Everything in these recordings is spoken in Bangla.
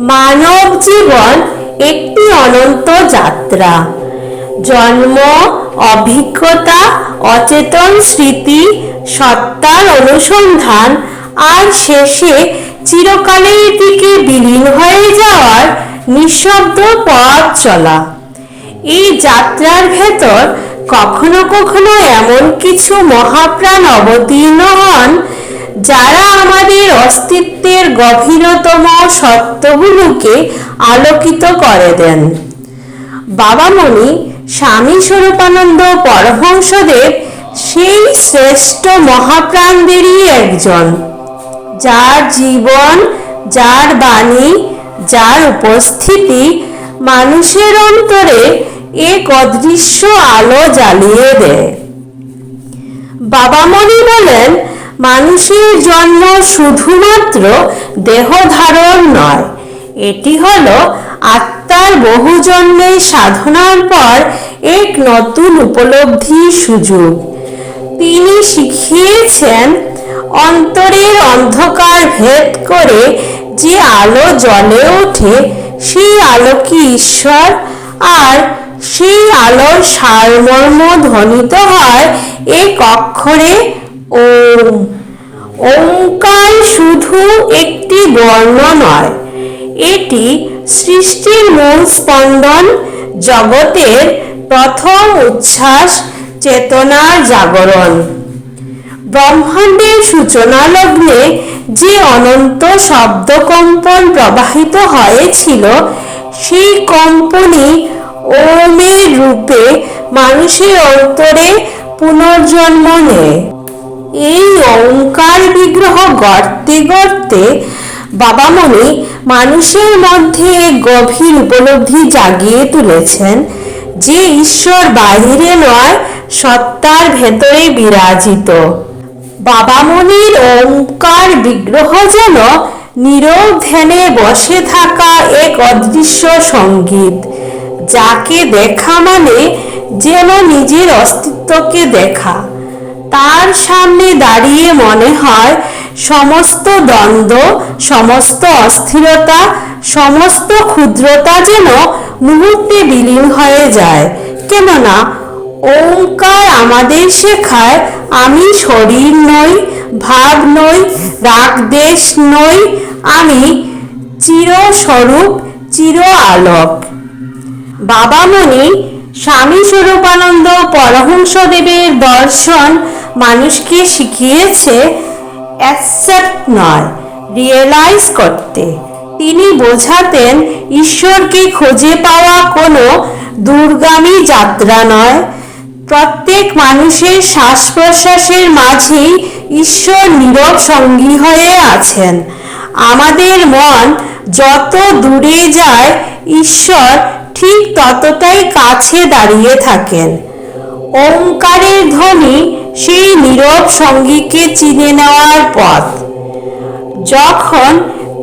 মানব জীবন একটি অনন্ত যাত্রা। জন্ম, অভিজ্ঞতা, অচেতন স্মৃতি, সত্তার অনুসন্ধান আর শেষে চিরকালের দিকে বিলীন হয়ে যাওয়ার নিঃশব্দ পথ চলা। এই যাত্রার ভেতর কখনো কখনো এমন কিছু মহাপ্রাণ অবতীর্ণ হন যারা আমাদের অস্তিত্বের গভীরতম সত্যগুলোকে আলোকিত করে দেন। বাবামণি স্বামী স্বরূপানন্দ পরমহংসদেব সেই শ্রেষ্ঠ মহাপ্রাণদেরই একজন, যার জীবন, যার বাণী, যার উপস্থিতি মানুষের অন্তরে এক অদৃশ্য আলো জ্বালিয়ে দেয়। বাবামণি বলেন, মানুষের জন্ম শুধুমাত্র দেহ ধারণ নয়, এটি হলো আত্মার বহু জন্মের সাধনার পর এক নতুন উপলব্ধির সুযোগ। তিনি শিখিয়েছেন, অন্তরের অন্ধকার ভেদ করে যে আলো জ্বলে ওঠে সেই আলো কি ঈশ্বর, আর সেই আলোর সারমর্ম ধ্বনিত হয় এক অক্ষরে ওম। ওঙ্কার শুধু একটি বর্ণ নয়, এটি সৃষ্টির মূল স্পন্দন, জগতের প্রথম উচ্ছ্বাস, চেতনার জাগরণ। ব্রহ্মাণ্ডের সূচনা লগ্নে যে অনন্ত শব্দকম্পন প্রবাহিত হয়েছিল, সেই কম্পনই ওমের রূপে মানুষের অন্তরে পুনর্জন্ম নেয়। এই ওঙ্কার বিগ্রহ গড়তে গড়তে বাবামণি মানুষের মধ্যে এক গভীর উপলব্ধি জাগিয়ে তুলেছেন যে ঈশ্বর বাহিরে নয়, সত্তার ভেতরে বিরাজিত। বাবামণির ওঙ্কার বিগ্রহ যেন নীরব ধ্যানে বসে থাকা এক অদৃশ্য সঙ্গীত, যাকে দেখা মানে যেন নিজের অস্তিত্বকে দেখা। তার সামনে দাঁড়িয়ে মনে হয় সমস্ত দ্বন্দ্ব, সমস্ত অস্থিরতা, সমস্ত ক্ষুদ্রতা যেন মুহূর্তে বিলীন হয়ে যায়। কেননা ওঙ্কার আমাদের শেখায়, আমি শরীর নই, ভাব নই, রাগ দেশ নই, আমি চিরস্বরূপ, চির আলোক। বাবামণি স্বামী স্বরূপানন্দ পরমহংসদেবের দর্শন মানুষকে শিখিয়েছে অ্যাকসেপ্ট নয়, রিয়েলাইজ করতে। তিনি বোঝাতেন, ঈশ্বরকে খুঁজে পাওয়া কোনো দূরগামী যাত্রা নয়, প্রত্যেক মানুষের শ্বাস প্রশ্বাসের মাঝেই ঈশ্বর নীরব সঙ্গী হয়ে আছেন। আমাদের মন যত দূরে যায়, ঈশ্বর ঠিক ততটাই কাছে দাঁড়িয়ে থাকেন। ওঙ্কারের ধ্বনি সেই নীরব সঙ্গীকে চিনে নেওয়ার পথ। যখন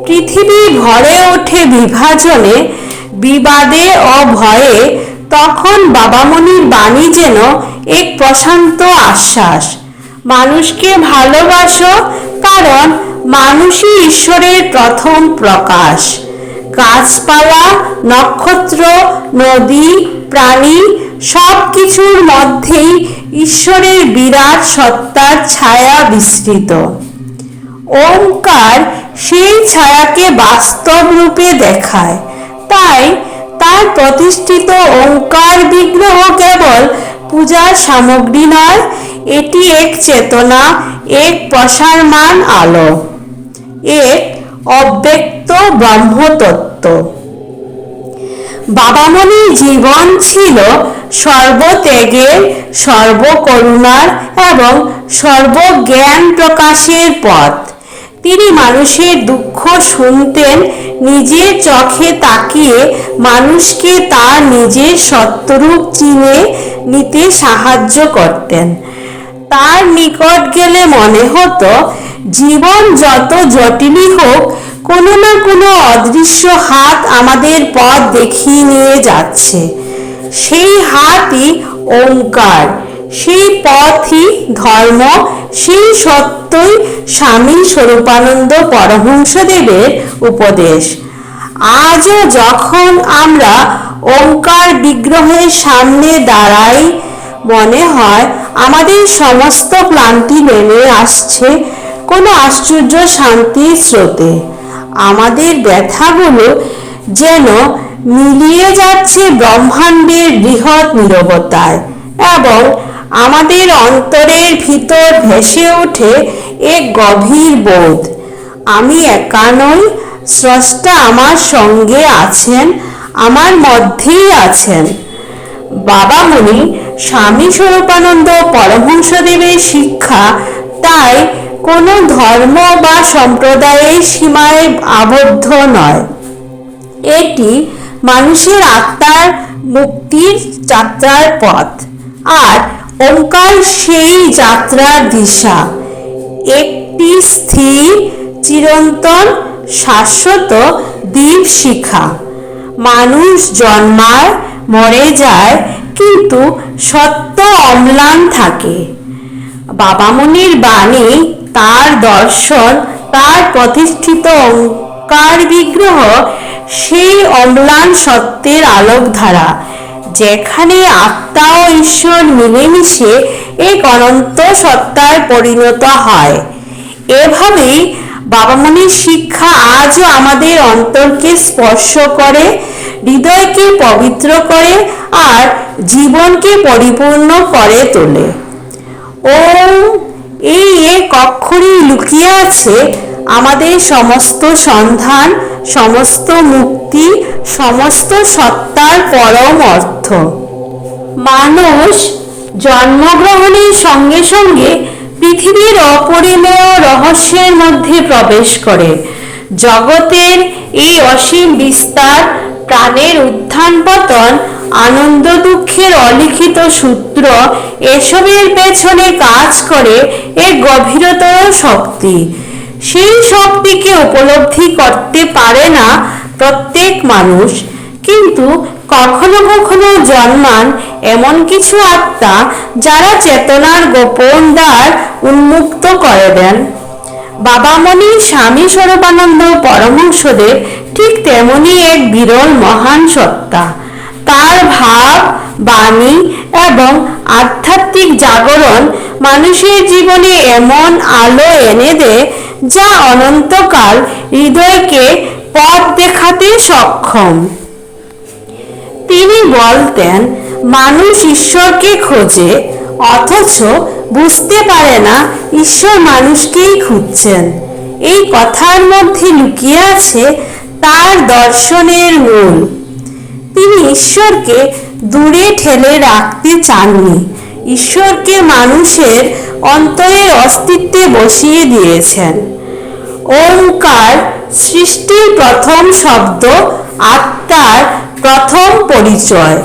পৃথিবী ভরে ওঠে বিভাজনে, বিবাদে ও ভয়ে, তখন বাবামণির বাণী যেন এক প্রশান্ত আশ্বাস। মানুষকে ভালোবাসো, কারণ মানুষই ঈশ্বরের প্রথম প্রকাশ। গাছপালা, নক্ষত্র, নদী, প্রাণী সব কিছুর মধ্যেই ঈশ্বরের বিরাট সত্তার ছায়া বিস্তৃত। ওঙ্কার সেই ছায়াকে বাস্তব রূপে দেখায়। তাই তার প্রতিষ্ঠিত ওঙ্কার বিগ্রহ কেবল পূজার সামগ্রী নয়, এটি এক চেতনা, এক প্রসারমান আলো, এক অব্যক্ত ব্রহ্মতত্ত্ব। বাবামণির জীবন ছিল সর্বত্যাগের, সর্বকরুণার এবং সর্বজ্ঞান প্রকাশের পথ। তিনি মানুষের দুঃখ শুনতেন, নিজের চোখে তাকিয়ে মানুষকে তার নিজের সত্যরূপ চিনে নিতে সাহায্য করতেন। তার নিকট গেলে মনে হতো, জীবন যত জটিলই হোক, কোনো না কোনো অদৃশ্য হাত আমাদের পথ দেখিয়ে নিয়ে যাচ্ছে। সেই হাতই ওঙ্কার, সেই পথই ধর্ম, সেই সত্যই স্বামী স্বরূপানন্দ পরমহংসদেবের উপদেশ। আজও যখন আমরা ওঙ্কার বিগ্রহের সামনে দাঁড়াই, মনে হয় আমাদের সমস্ত ক্লান্তি নেমে আসছে কোনো আশ্চর্য শান্তির স্রোতে। আমাদের ব্যথাগুলো যেন মিলিয়ে যাচ্ছে ব্রহ্মাণ্ডের বৃহৎ নীরবতায়, এবং আমাদের অন্তরের ভিতর ভেসে ওঠে এক গভীর বোধ, আমি একা নই, স্রষ্টা আমার সঙ্গে আছেন, আমার মধ্যেই আছেন। বাবামণি স্বামী স্বরূপানন্দ পরমহংসদেবের শিক্ষা তাই কোনো ধর্ম বা সম্প্রদায়ের সীমায় আবদ্ধ নয়। এটি মানুষের আত্মার মুক্তির যাত্রার পথ, আর ওঙ্কার সেই যাত্রার দিশা, একটি স্থির চিরন্তন শাশ্বত দীপশিখা। মানুষ জন্মায়, মরে যায়, কিন্তু সত্য অম্লান থাকে। বাবামণির বাণী, তার দর্শন, তার প্রতিষ্ঠিত ওঙ্কার বিগ্রহ সেই অম্লান সত্যের আলোকধারা, যেখানে আত্মা ও ঈশ্বর মিলেমিশে এক অনন্ত সত্তায় পরিণত হয়। এভাবেই বাবামণির শিক্ষা আজও আমাদের অন্তরকে স্পর্শ করে, হৃদয়কে পবিত্র করে, আর জীবনকে পরিপূর্ণ করে তোলে। ওম, এই এক অক্ষরেই লুকিয়ে আছে আমাদের সমস্ত সন্ধান, সমস্ত মুক্তি, সমস্ত সত্তার পরম অর্থ। মানুষ জন্মগ্রহণের সঙ্গে সঙ্গে পৃথিবীর অপরিমেয় রহস্যের মধ্যে প্রবেশ করে। জগতের এই অসীম বিস্তার, প্রাণের উত্থান পতন, আনন্দ দুঃখের অলিখিত সূত্র, এসবের পেছনে কাজ করে এক গভীরতর শক্তি। সেই শক্তিকে উপলব্ধি করতে পারে না প্রত্যেক মানুষ, কিন্তু কখনো কখনো জন্মান এমন কিছু আত্মা যারা চেতনার গোপন দ্বার উন্মুক্ত করে দেন। বাবামণি স্বামী স্বরূপানন্দ পরমহংসদেব ঠিক তেমনি এক বিরল মহান সত্তা। তার ভাব, বাণী এবং আধ্যাত্মিক জাগরণ মানুষের জীবনে এমন আলো এনে দেয় যা অনন্তকাল হৃদয়কে পথ দেখাতে সক্ষম। তিনি বলতেন, মানুষ ঈশ্বরকে খোঁজে, অথচ বুঝতে পারে না ঈশ্বর মানুষকেই খুঁজছেন। এই কথার মধ্যে লুকিয়ে আছে তার দর্শনের মূল। তিনি ঈশ্বরকে দূরে ঠেলে রাখতে চাননি, ঈশ্বরকে মানুষের অন্তরের অস্তিত্বে বসিয়ে দিয়েছেন। ওঙ্কার সৃষ্টির প্রথম শব্দ, আত্মার প্রথম পরিচয়।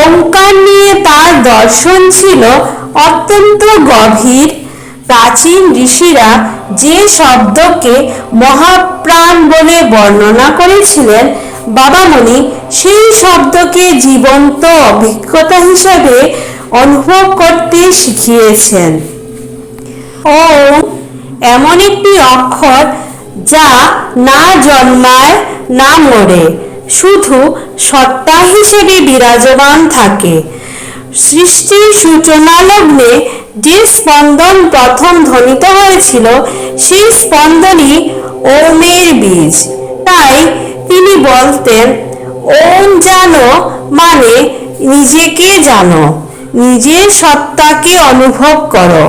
ওঙ্কার নিয়ে তার দর্শন ছিল অত্যন্ত গভীর। প্রাচীন ঋষিরা যে শব্দকে মহাপ্রাণ বলে বর্ণনা করেছিলেন, বাবামণি সেই শব্দকে জীবন্ত অভিজ্ঞতা হিসাবে অনুভব করতে শিখিয়েছেন। ওম এমন একটি অক্ষর যা না জন্মায় না মরে, শুধু সত্তা হিসেবে বিরাজমান থাকে। সৃষ্টির সূচনা লগ্নে যে স্পন্দন প্রথম ধ্বনিত হয়েছিল, সেই স্পন্দনই ওমের বীজ। তাই তিনি বলতেন, ওম জানো মানে নিজেকে জানো, নিজের সত্তাকে অনুভব করো,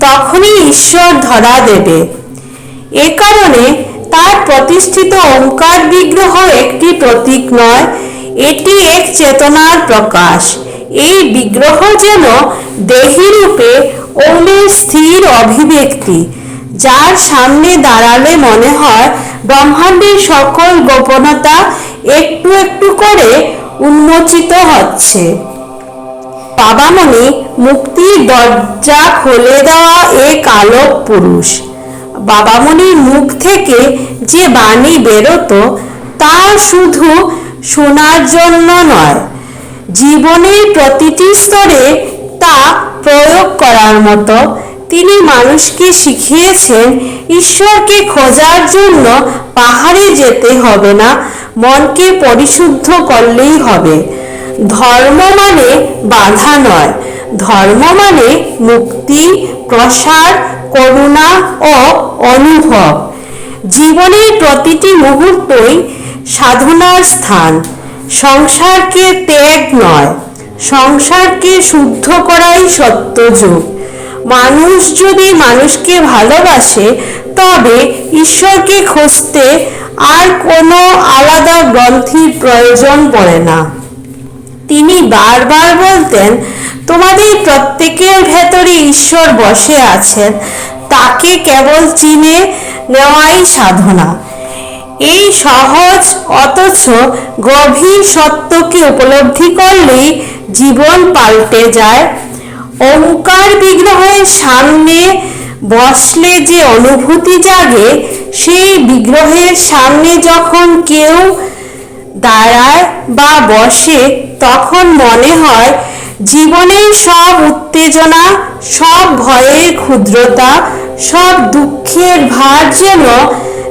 তখনই ঈশ্বর ধরা দেবে। এ কারণে তার প্রতিষ্ঠিত ওঙ্কার বিগ্রহ একটি প্রতীক নয়, এটি এক চেতনার প্রকাশ। এই বিগ্রহ যেন দেহী রূপে ওমের স্থির অভিব্যক্তি, যার সামনে দাঁড়ালে মনে হয় ব্রহ্মাণ্ডের সকল গোপনতা একটু একটু করে উন্মোচিত হচ্ছে। বাবামণি মুক্তির দরজা খুলে দেওয়া এক আলোক পুরুষ। বাবামণির মুখ থেকে যে বাণী বেরোতো তা শুধু শোনার জন্য নয়, জীবনের প্রতিটি স্তরে তা প্রয়োগ করার মতো। তিনি মানুষকে শিখিয়েছেন ঈশ্বরকে খোঁজার জন্য পাহাড়ে যেতে হবে না, মনকে পরিশুদ্ধ করলেই হবে। ধর্ম মানে বাধা নয়, ধর্ম মানে মুক্তি, প্রসার, করুণা ও অনুভব। জীবনের প্রতিটি মুহূর্তই সাধনার স্থান। সংসারকে ত্যাগ নয়, সংসারকে শুদ্ধ করাই সত্যযুগ। মানুষ যদি মানুষকে ভালোবাসে তবে ঈশ্বরকে খুঁজতে আর কোনো আলাদা গ্রন্থির প্রয়োজন পড়ে না। তিনি বারবার বলতেন, তোমাদের প্রত্যেকের ভেতরে ঈশ্বর বসে আছেন, তাকে কেবল চিনে নেওয়াই সাধনা। এই সহজ অথচ গভীর সত্যকে উপলব্ধি করলেই জীবন পাল্টে যায়। ওঙ্কার বিগ্রহের সামনে বসলে যে অনুভূতি জাগে, সেই বিগ্রহের সামনে যখন কেউ দাঁড়ায় বা বসে তখন মনে হয় জীবনের সব উত্তেজনা, সব ভয়ের ক্ষুদ্রতা, সব দুঃখের ভার যেন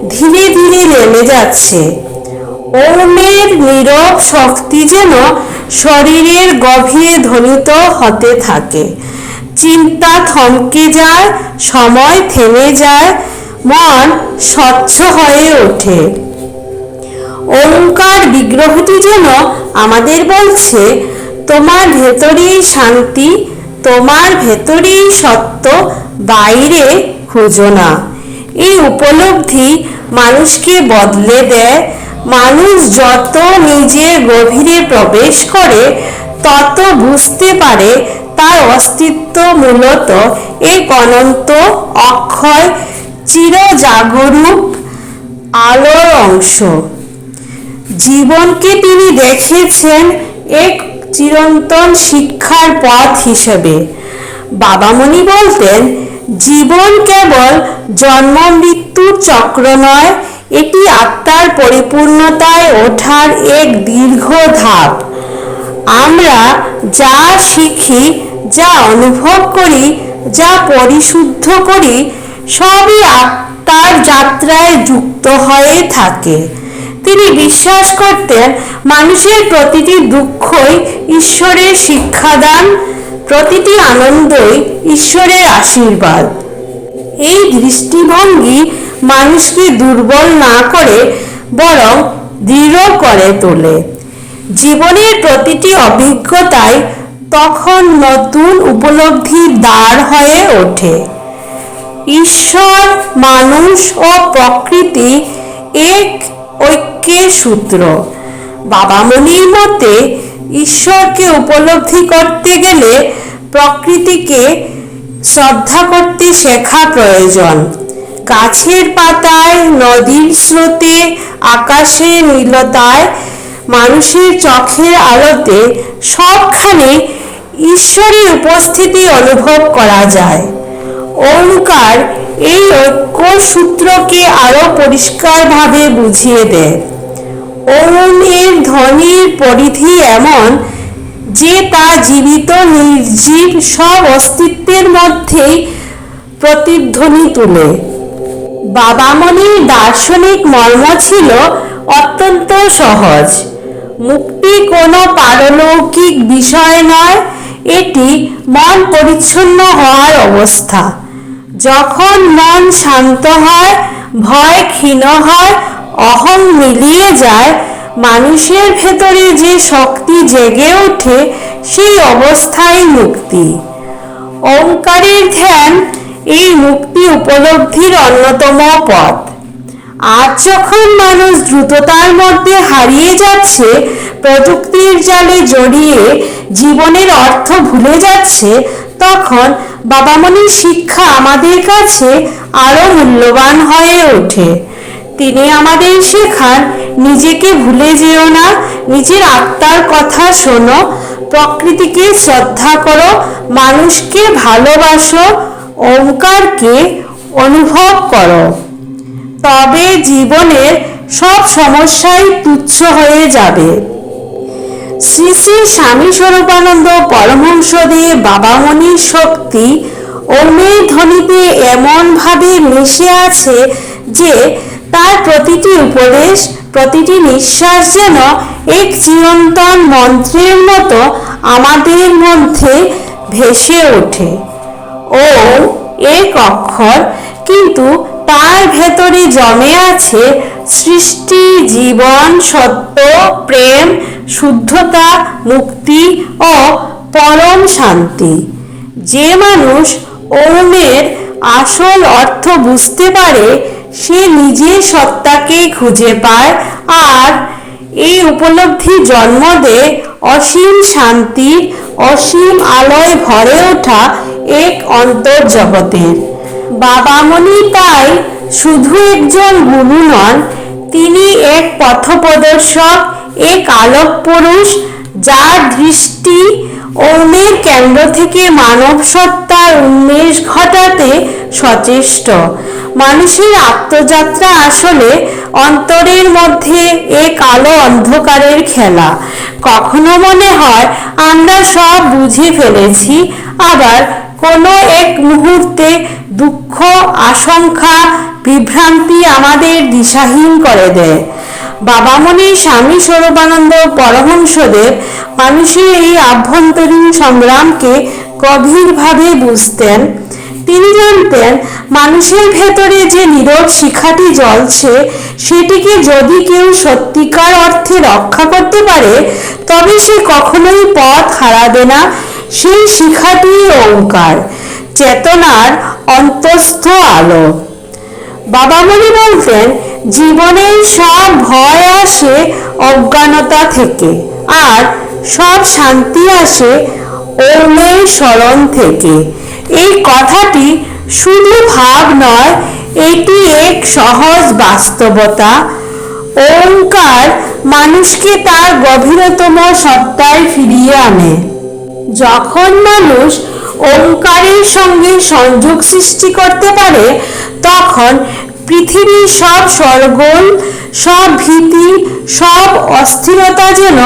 ধীরে ধীরে নেমে যাচ্ছে। ওমের নীরব শক্তি যেন শরীরের গভীরে ধ্বনিত হতে থাকে। চিন্তা থমকে যায়, সময় থেমে যায়, মন স্বচ্ছ হয়ে ওঠে। ওঙ্কার বিগ্রহটি যেন আমাদের বলছে, তোমার ভেতরেই শান্তি, তোমার ভেতরেই সত্য, বাইরে খুঁজো না। এই উপলব্ধি মানুষকে বদলে দেয়। মানুষ যত নিজের গভীরে প্রবেশ করে তত বুঝতে পারে তার অস্তিত্ব মূলত এক অনন্ত, অক্ষয়, চিরজাগরূক আলোর অংশ। জীবনকে তিনি দেখেছেন এক চিরন্তন শিক্ষার পথ হিসেবে। বাবামণি বলতেন, জীবন কেবল জন্ম মৃত্যুর চক্র নয়, এটি আত্মার পরিপূর্ণতায় ওঠার এক দীর্ঘ ধাপ। আমরা যা শিখি, যা অনুভব করি, যা পরিশুদ্ধ করি, সবই আত্মার যাত্রায় যুক্ত হয়ে থাকে। তিনি বিশ্বাস করতেন, মানুষের প্রতিটি দুঃখই ঈশ্বরের শিক্ষাদান, প্রতিটি আনন্দই ঈশ্বরের আশীর্বাদ। এই দৃষ্টিভঙ্গি মানুষকে দুর্বল না করে বরং দৃঢ় করে তোলে। জীবনের প্রতিটি অভিজ্ঞতায় তখন নতুন উপলব্ধির দ্বার হয়ে ওঠে। ঈশ্বর, মানুষ ও প্রকৃতি এক ঐক্যের সূত্র। বাবামণির মতে ঈশ্বরকে উপলব্ধি করতে গেলে প্রকৃতিকে শ্রদ্ধা করতে শেখা প্রয়োজন। গাছের পাতায়, নদীর স্রোতে, আকাশের নীলতায়, মানুষের চোখের আলোতে সবখানে ঈশ্বরের উপস্থিতি অনুভব করা যায়। ওঙ্কার এই ঐক্য সূত্রকে আরো পরিষ্কারভাবে বুঝিয়ে দেয়। ওম এর ধ্বনির পরিধি এমন যে তা জীবিত নির্জীব সব অস্তিত্বের মধ্যেই প্রতিধ্বনি তুলে। বাবামণির দার্শনিক মর্ম ছিল অত্যন্ত সহজ। মুক্তি কোনো পারলৌকিক বিষয় নয়, এটি মন পরিচ্ছন্ন হওয়ার অবস্থা। যখন মন শান্ত হয়, ভয় ক্ষীণ হয়, অহং মিলিয়ে যায়, মানুষের ভেতরে যে শক্তি জেগে ওঠে, সেই অবস্থাই মুক্তি। ওঙ্কারের ধ্যান এই মুক্তি উপলব্ধির অন্যতম পথ। আজ যখন মানুষ দ্রুততার মধ্যে হারিয়ে যাচ্ছে, প্রযুক্তির জালে জড়িয়ে জীবনের অর্থ ভুলে যাচ্ছে, তখন বাবামণির শিক্ষা আমাদের কাছে আরো মূল্যবান হয়ে ওঠে। তিনি আমাদের শেখান, নিজেকে ভুলে যেও না, নিজের আত্মার কথা শোনো, প্রকৃতিকে শ্রদ্ধা করো, মানুষকে ভালোবাসো, ওঙ্কারকে অনুভব করো। তবে জীবনের সব সমস্যাই তুচ্ছ হয়ে যাবে। শ্রী শ্রী স্বামী স্বরূপানন্দ পরমহংসদেব বাবামণির শক্তি ওমের ধ্বনিতে এমনভাবে মিশে আছে যে তার প্রতিটি উপদেশ, প্রতিটি নিঃশ্বাস যেন এক চিরন্তন মন্ত্রের মতো আমাদের মধ্যে ভেসে ওঠে। ওম এক অক্ষর, কিন্তু তার ভেতরে জমে আছে সৃষ্টি, জীবন, সত্য, প্রেম, শুদ্ধতা, মুক্তি ও পরম শান্তি। যে মানুষ ওমের আসল অর্থ বুঝতে পারে সে নিজের সত্তাকে খুঁজে পায়, আর এই উপলব্ধি জন্ম দেয় অসীম শান্তির, অসীম আলোয় ভরে ওঠা এক অন্তর্জগতের। বাবামণি তাই শুধু একজন গুরু নন, তিনি এক পথপ্রদর্শক, এক আলোক পুরুষ, যার দৃষ্টি ওমের কেন্দ্র থেকে মানব সত্তার উন্মেষ ঘটাতে সচেষ্ট। মানুষের আত্মযাত্রা আসলে অন্তরের মধ্যে এক আলো অন্ধকারের খেলা। কখনো মনে হয় আমরা সব বুঝে ফেলেছি, আবার কোনো এক মুহূর্তে দুঃখ, আশঙ্কা, বিভ্রান্তি আমাদের দিশাহীন করে দেয়। বাবামণি স্বামী স্বরূপানন্দ পরমহংসদেব মানুষের এই আভ্যন্তরীণ সংগ্রামকে গভীরভাবে বুঝতেন। তিনি জানতেন মানুষের ভেতরে যে নীরব শিখাটি জ্বলছে সেটিকে যদি কেউ সত্যিকার অর্থে রক্ষা করতে পারে তবে সে কখনোই পথ হারাবে না। সেই শিখাটি ওঙ্কার, চেতনার অন্তস্থ আলো। বাবামণি বলতেন জীবনের সব ভয় আসে অজ্ঞানতা থেকে, আর সব শান্তি আসে ওমের স্মরণ থেকে। এই কথাটি শুধু ভাব নয়, এটি এক সহজ বাস্তবতা। ওঙ্কার মানুষকে তার গভীরতম সত্তায় ফিরিয়ে আনে। যখন মানুষ ওঙ্কারের সঙ্গে সংযোগ সৃষ্টি করতে পারে তখন পৃথিবীর সব শোরগোল, সব ভীতি, সব অস্থিরতা যেন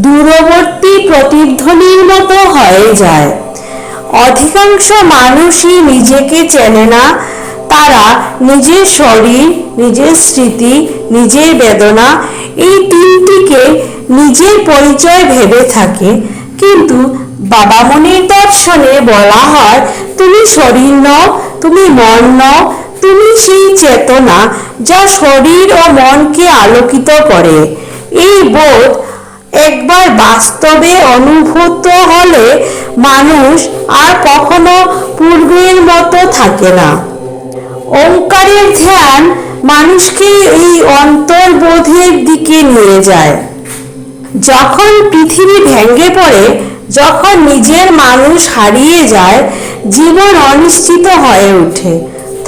দূরবর্তী প্রতিধ্বনির মতো হয়ে যায়। অধিকাংশ মানুষই নিজেকে চেনে না। তারা নিজের শরীর, নিজের স্মৃতি, নিজের বেদনা, এই তিনটিকে নিজের পরিচয় ভেবে থাকে। কিন্তু বাবামণির দর্শনে বলা হয় তুমি শরীর নও, তুমি মন নও, তুমি সেই চেতনা যা শরীর ও মনকে আলোকিত করে। এই বোধ একবার বাস্তবে অনুভূত হলে মানুষ আর কখনো পূর্বের মতো থাকে না। ওঙ্কারের ধ্যান মানুষকে এই অন্তর্বোধের দিকে নিয়ে যায়। যখন পৃথিবী ভেঙে পড়ে, যখন নিজের মানুষ হারিয়ে যায়, জীবন অনিশ্চিত হয়ে ওঠে,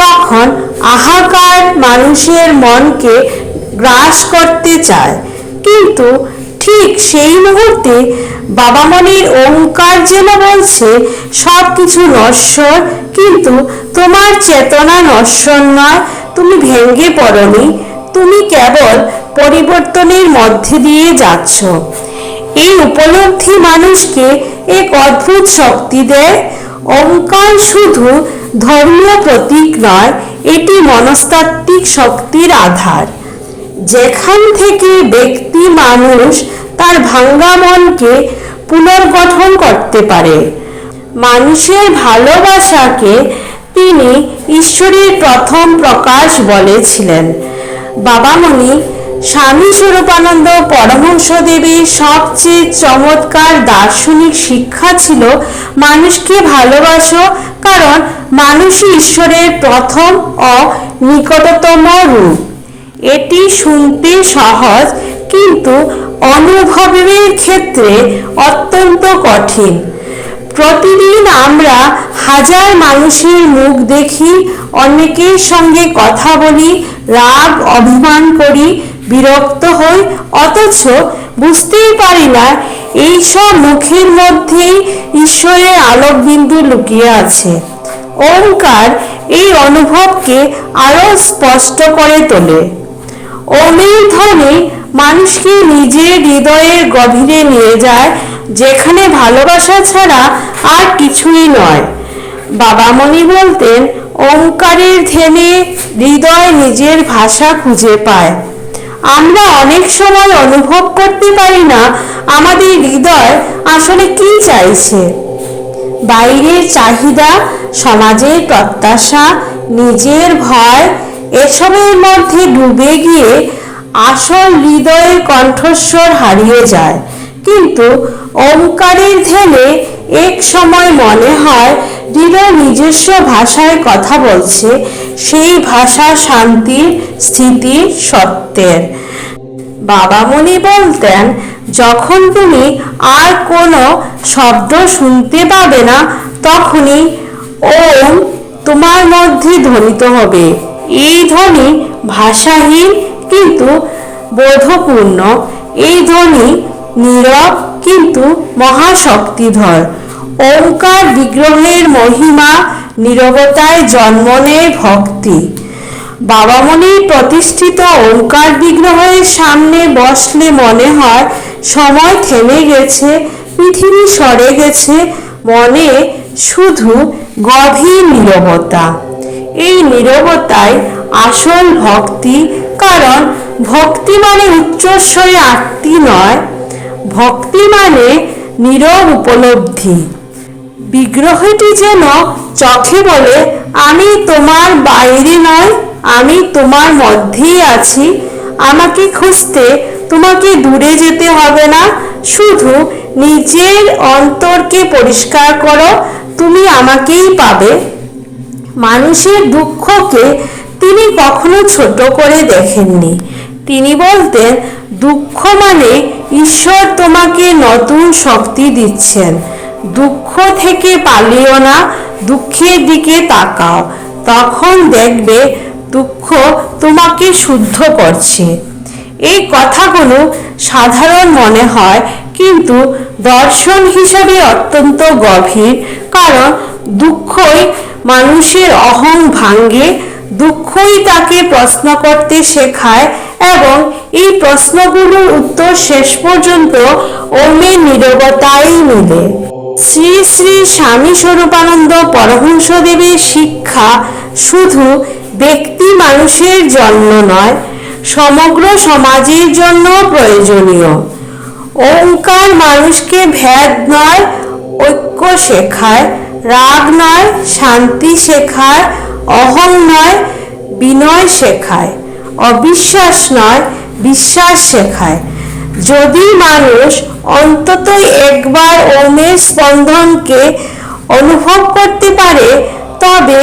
তখন হাহাকার মানুষের মনকে গ্রাস করতে চায়। কিন্তু ঠিক সেই মুহূর্তে বাবামণির ওঙ্কার যেন বলছে সব কিছু নশ্বর, কিন্তু তোমার চেতনা নশ্বর নয়। তুমি ভেঙে পড়নি, তুমি কেবল পরিবর্তনের মধ্যে দিয়ে যাচ্ছ। এই উপলব্ধি মানুষকে এক অদ্ভুত শক্তি দেয়। ওঙ্কার শুধু ধর্মীয় প্রতীক নয়, এটি মনস্তাত্ত্বিক শক্তির আধার। যেখান থেকে ব্যক্তি মানুষ তার ভাঙ্গা মনকে পুনর্গঠন করতে পারে। মানুষের ভালোবাসাকে তিনি ঈশ্বরের প্রথম প্রকাশ বলেছিলেন। বাবামণি স্বামী স্বরূপানন্দ পরমহংসদেবের সবচেয়ে চমৎকার দার্শনিক শিক্ষা ছিল মানুষকে ভালোবাসো, কারণ মানুষই ঈশ্বরের প্রথম ও নিকটতম রূপ। এটি শুনতে সহজ, কিন্তু অনুভবের ক্ষেত্রে অত্যন্ত কঠিন। প্রতিদিন আমরা হাজার মানুষের মুখ দেখি, অনেকের সঙ্গে কথা বলি, রাগ অভিমান করি, বিরক্ত হই, অথচ বুঝতেই পারি না এই সব মুখের মধ্যেই ঈশ্বরের আলোকবিন্দু লুকিয়ে আছে। ওঙ্কার এই অনুভবকে আরো স্পষ্ট করে তোলে। ওমের ধ্বনি মানুষকে নিজের হৃদয়ের গভীরে নিয়ে যায়, যেখানে ভালোবাসা ছাড়া আর কিছুই নয়। বাবামণি বলতেন, ওঙ্কারের ধ্যানে হৃদয় নিজের ভাষা খুঁজে পায়। আমরা অনেক সময় অনুভব করতে পারি না আমাদের হৃদয় আসলে কি চাইছে। বাইরের চাহিদা, সমাজের প্রত্যাশা, নিজের ভয়, এসবের মধ্যে ডুবে গিয়ে আসল হৃদয়ের কণ্ঠস্বর হারিয়ে যায়। কিন্তু ওঙ্কারের ধ্যানে এক সময় মনে হয় হৃদয় নিজস্ব ভাষায় কথা বলছে, সেই ভাষা শান্তির, স্থিতির, সত্যের। বাবামণি বলতেন, যখন তুমি আর কোনো শব্দ শুনতে পাবে না, তখনই ওম তোমার মধ্যে ধ্বনিত হবে। এই ধ্বনি ভাষাহীন কিন্তু বোধপূর্ণ। এই ধ্বনি নীরব কিন্তু মহাশক্তিধর। ওঙ্কার বিগ্রহের মহিমা, নীরবতায় জন্ম নেয় ভক্তি। বাবামণির প্রতিষ্ঠিত ওঙ্কার বিগ্রহের সামনে বসলে মনে হয় সময় থেমে গেছে, পৃথিবী সরে গেছে, মনে শুধু গভীর নীরবতা। এই নীরবতাই আসল ভক্তি, কারণ ভক্তি মানে উচ্চস্বরে আরতি নয়, ভক্তি মানে নীরব উপলব্ধি। বিগ্রহটি যেন চোখে বলে, আমি তোমার বাইরে নয়, আমি তোমার মধ্যেই আছি। আমাকে খুঁজতে তোমাকে দূরে যেতে হবে না, শুধু নিজের অন্তরকে পরিষ্কার করো, তুমি আমাকেই পাবে। মানুষের দুঃখকে তিনি কখনো ছোট করে দেখেননি। তিনি বলতেন, দুঃখ মানে ঈশ্বর তোমাকে নতুন শক্তি দিচ্ছেন। দুঃখ থেকে পালিও না, দুঃখের দিকে তাকাও, তখন দেখবে দুঃখ তোমাকে শুদ্ধ করছে। এই কথাগুলো সাধারণ মনে হয়, কিন্তু দর্শন হিসাবে অত্যন্ত গভীর, কারণ দুঃখই মানুষের অহং ভাঙে, দুঃখই তাকে প্রশ্ন করতে শেখায়, এবং এই প্রশ্নগুলোর উত্তর শেষ পর্যন্ত ওমের নীরবতায় মিলে। শ্রী শ্রী স্বামী স্বরূপানন্দ পরমহংসদেবের শিক্ষা শুধু ব্যক্তি মানুষের জন্য নয়, সমগ্র সমাজের জন্য প্রয়োজনীয়। ওঙ্কার মানুষকে ভেদ নয়, ঐক্য শেখায়, রাগ নয়, শান্তি শেখায়, অহং নয়, বিনয় শেখায়, অবিশ্বাস নয়, বিশ্বাস শেখায়। যদি মানুষ অন্তত একবার ওমের স্পন্দনকে অনুভব করতে পারে, তবে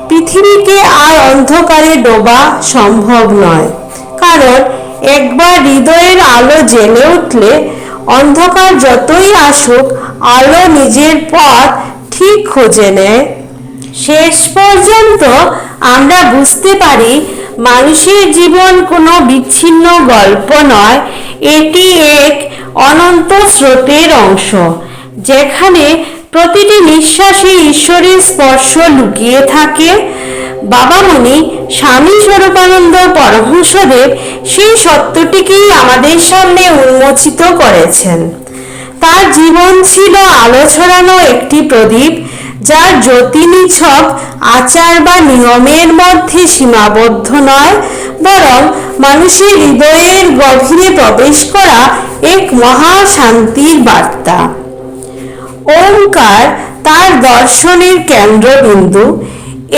পৃথিবীকে আর অন্ধকারে ডোবা সম্ভব নয়। কারণ একবার হৃদয়ের আলো জেলে উঠলে অন্ধকার যতই আসুক, আলো নিজের পথ ঠিক খুঁজে নেয়। শেষ পর্যন্ত আমরা বুঝতে পারি, মানুষের জীবন কোনো বিচ্ছিন্ন গল্প নয়, এটি এক অনন্ত স্রোতের অংশ, যেখানে প্রতিটি নিঃশ্বাসে ঈশ্বরের স্পর্শ লুকিয়ে থাকে। বাবামণি স্বামী স্বরূপানন্দ পরমহংসদেব সেই সত্যটিকেই আমাদের সামনে উন্মোচিত করেছেন। তার জীবন ছিল আলো ছড়ানো একটি প্রদীপ, যার জ্যোতি নিছক আচার বা নিয়মের মধ্যে সীমাবদ্ধ নয়, বরং মানুষের হৃদয়ের গভীরে প্রবেশ করা এক মহা শান্তির বার্তা। ওঙ্কার তার দর্শনের কেন্দ্রবিন্দু,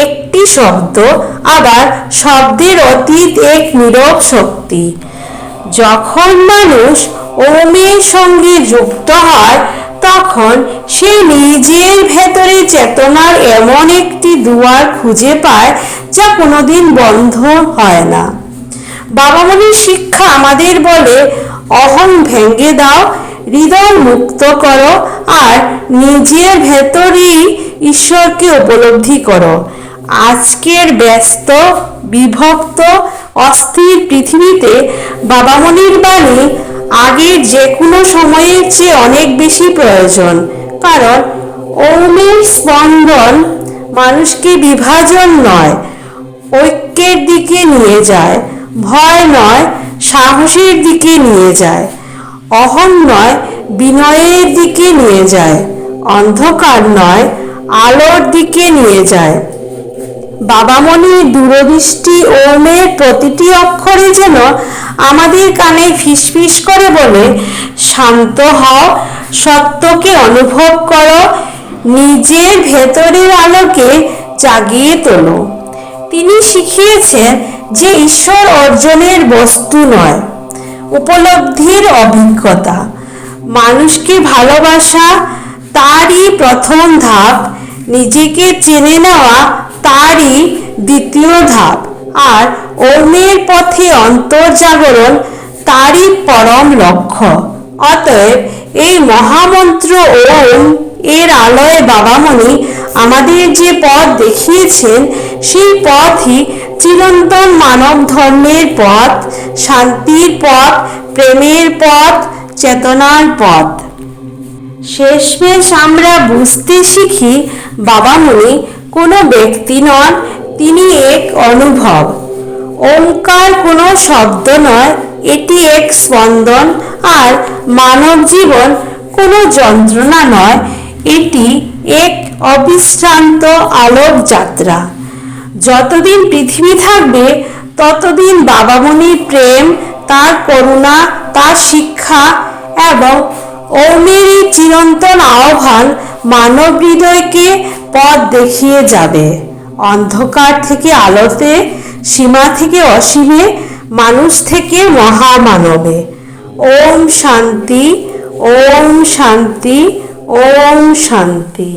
একটি শব্দ, আবার শব্দের অতীত এক নীরব শক্তি। যখন মানুষ ওমের সঙ্গে যুক্ত হয়, তখন সে নিজের ভেতরে চেতনার এমন একটি দুয়ার খুঁজে পায়, যা কোনোদিন বন্ধ হয় না। বাবামণির শিক্ষা আমাদের বলে, অহং ভেঙে দাও, হৃদয় মুক্ত করো, আর নিজের ভেতরেই ঈশ্বরকে উপলব্ধি করো। আজকের ব্যস্ত, বিভক্ত, অস্থির পৃথিবীতে বাবামণির বাণী আগের যে কোনো সময়ের চেয়ে অনেক বেশি প্রয়োজন। কারণ ওমের স্পন্দন মানুষকে বিভাজন নয়, ঐক্যের দিকে নিয়ে যায়, ভয় নয়, সাহসের দিকে নিয়ে যায়, অহং নয়, বিনয়ের দিকে নিয়ে যায়, অন্ধকার নয়, আলোর দিকে নিয়ে যায়। বাবামণির দূরদৃষ্টি ওমের প্রতিটি অক্ষরে যেন আমাদের কানে ফিসফিস করে বলে, শান্ত হও, সত্যকে অনুভব করো, নিজের ভেতরের আলোকে জাগিয়ে তোলো। তিনি শিখিয়েছেন যে ঈশ্বর অর্জনের বস্তু নয়, উপলব্ধির অভিজ্ঞতা। মানুষকে ভালোবাসা তারই প্রথম ধাপ, নিজেকে চেনে নেওয়া তারই দ্বিতীয় ধাপ, আর ওমের পথে অন্তর্জাগরণ তারই পরম লক্ষ্য। অতএব এই মহামন্ত্র ওম এর আলোয় বাবামণি আমাদের যে পথ দেখিয়েছেন, সেই পথই চিরন্তন মানব ধর্মের পথ, শান্তির পথ, প্রেমের পথ, চেতনার পথ। শেষমেশ আমরা বুঝতে শিখি বাবামণি কোনো ব্যক্তি নন, তিনি এক অনুভব। ওমকার কোনো শব্দ নয়, এটি এক স্পন্দন। আর মানব জীবন কোনো যন্ত্রণা নয়, এটি এক অবিশ্রান্ত আলোক যাত্রা। যতদিন পৃথিবী থাকবে ততদিন বাবামণির প্রেম, তার করুণা, তার শিক্ষা এবং ওমের এই চিরন্তন আহ্বান মানব হৃদয়কে পথ দেখিয়ে যাবে, অন্ধকার থেকে আলোতে, সীমা থেকে অসীমে, মানুষ থেকে মহামানবে। ওম শান্তি, ওম শান্তি, ওম শান্তি।